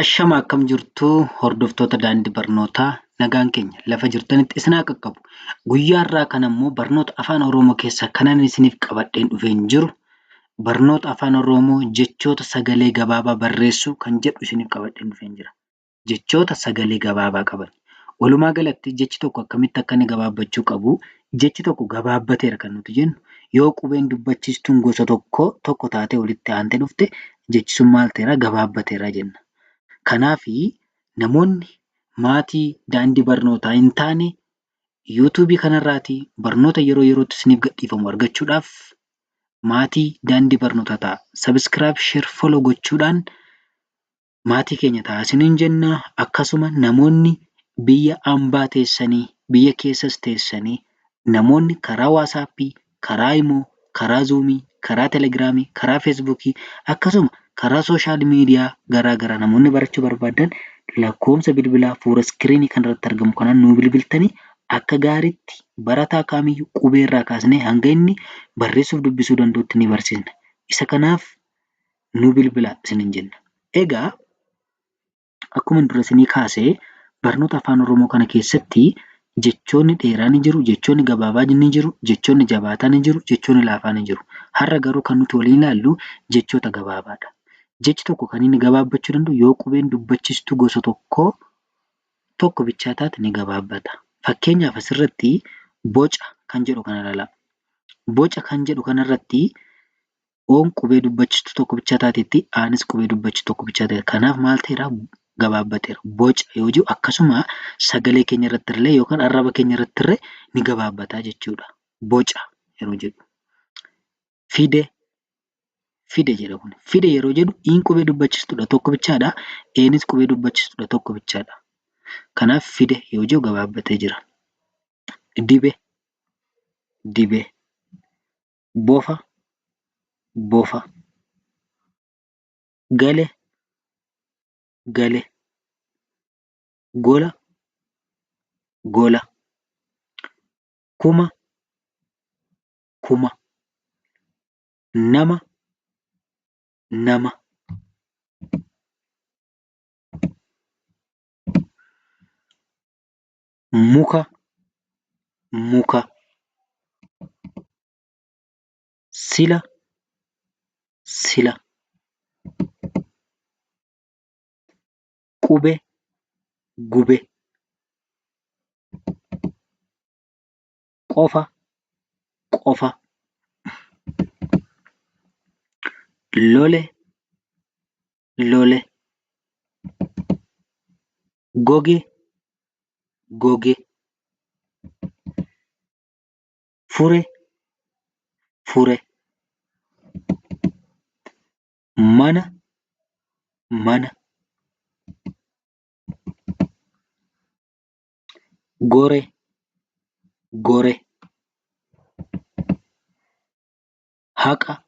Ashama akkam jirtu hordoftoota daandii barnootaa nagaan keenya lafa jirtanitti isin haa qaqqabu. Guyyaa irraa kan ammoo barnoota afaan Oromoo keessaa kanan isiniif qabadheen dhufeen jiru barnoota afaan Oromoo jechoota sagalee gabaabaa barreessuu kan jedhu isiniif qabadheen dhufeen jira. Jechoota sagalee gabaabaa qaban. Walumaa galatti jechi tokko akkamitti akka inni gabaabbachuu qabu jechi tokko gabaabbateera kan nuti jennu yoo qubeen dubbachiistuun gosa tokko taatee walitti aantee dhufte jechi sun maal ta'eera gabaabbateera jenna. Kanaafi namoonni maatii daandii barnootaa hin taane yuutuubii kanarraatii barnoota yeroo yerootti isiniif gadhiifamu argachuudhaaf maatii daandii barnootaa ta'a. Sabiskiraayib, sheer, foloo gochuudhaan maatii keenya ta'a isiniin jenna. Akkasuma namoonni biyya ambaa teessanii, biyya keessas teessanii namoonni karaa waasaappii, karaa imoo, karaa zuumii, karaa telegiraamii, karaa feesbuukii akkasuma karaa sooshaal miidiyaa garaagaraa namoonni barachuu barbaadan lakkoofsa bilbilaa fuula iskiriinii kanarratti argamu kanaan nuu bilbiltanii akka gaariitti barataa kamiyyuu qubeerraa kaasnee hanga inni barreessuuf dubbisuu danda'utti ni barsiisna. Isa kanaaf nuu bilbilaa isiniin jenna. Egaa akkuma dura isinii kaasee barnoota afaan Oromoo kana keessatti jechoonni dheeraa ni jiru, jechoonni gabaabaa ni jiru, jechoonni jabaataa ni jiru, jechoonni laafaa ni jiru. Har'a garuu kan nuti waliin ilaallu jechoota gabaabaadha. Jechi tokko kan inni gabaabbachuu danda'u yoo qubeen dubbachiistuu gosa tokko bichaa taate ni gabaabbata. Fakkeenyaaf asirratti boca kan jedhu kana ilaalaa. Boca kan jedhu kanarratti oon qubee dubbachiistuu tokko bichaa taatetti aanis qubee dubbachiistuu tokko bichaa taate. Kanaaf maal ta'eera gabaabbateera. Boca yoo jiru akkasuma sagalee keenya irratti illee yookaan arraba keenya irratti illee ni gabaabbataa jechuudha. Boca yeroo jedhu. Fide jedha kun. Fide yeroo jedhu iin qubee dubbachiistuudha tokko bichaadha. Eenis qubee dubbachiistuudha tokko bichaadha. Kanaaf fide yoo jiru gabaabbatee jira. Dibe. Bofa. Gale. Gola. Kuma. Nama. Muka. Sila. Qube. Qofa. Lole. Goge. Fure. Mana. Gore. Haqa.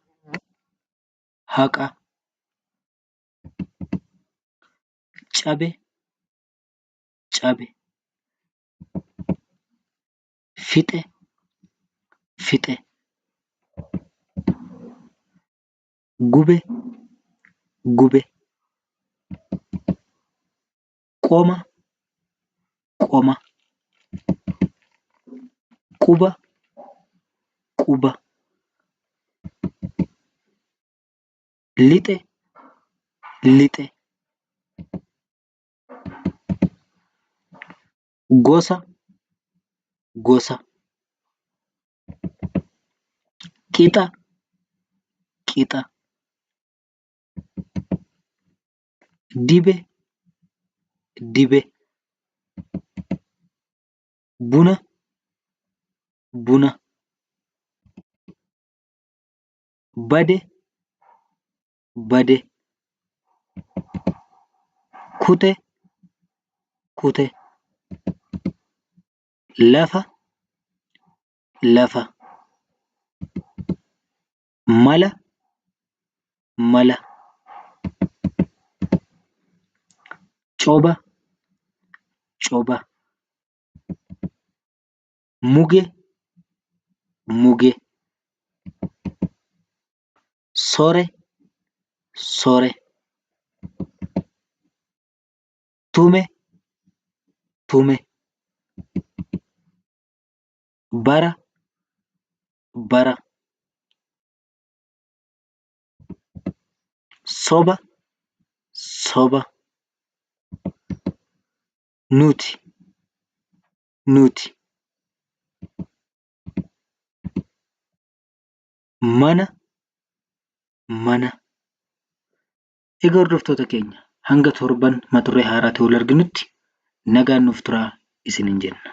Cabe. Fixe. Gube. Qoma. Quba. Lixe. Gosa. Qixa. Dibe. Buna. Bade. Kute. Lafa. Mala. Coba. Muge. Sore. tume, tume. Bara, bara. Soba, soba. Nuti, nuti. Mana, mana. Egaa hordoftoota keenya hanga torban mata duree haaraatiin wal arginutti nagaan nuuf turaa isiniin jenna.